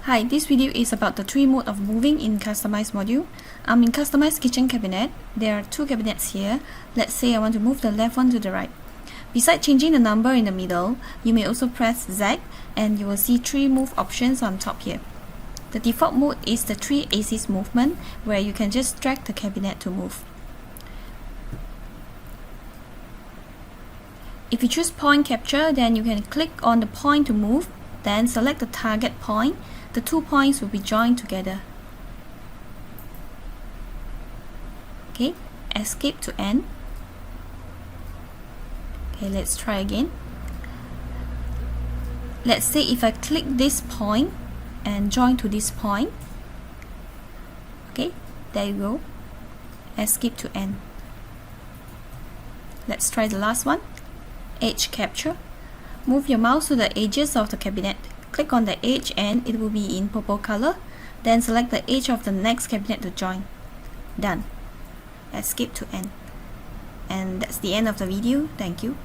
Hi, this video is about the 3 modes of moving in Customize module. I'm in Customize Kitchen Cabinet. There are 2 cabinets here. Let's say I want to move the left one to the right. Besides changing the number in the middle, you may also press Z and you will see 3 move options on top here. The default mode is the 3 axis movement, where you can just drag the cabinet to move. If you choose point capture, then you can click on the point to move, then select the target point. The 2 points will be joined together. Okay, escape to end. Okay, let's try again. Let's say if I click this point and join to this point. Okay, there you go. Escape to end. Let's try the last one. Edge capture. Move your mouse to the edges of the cabinet. Click on the edge and it will be in purple color. Then select the edge of the next cabinet to join. Done. Escape to end. And that's the end of the video. Thank you.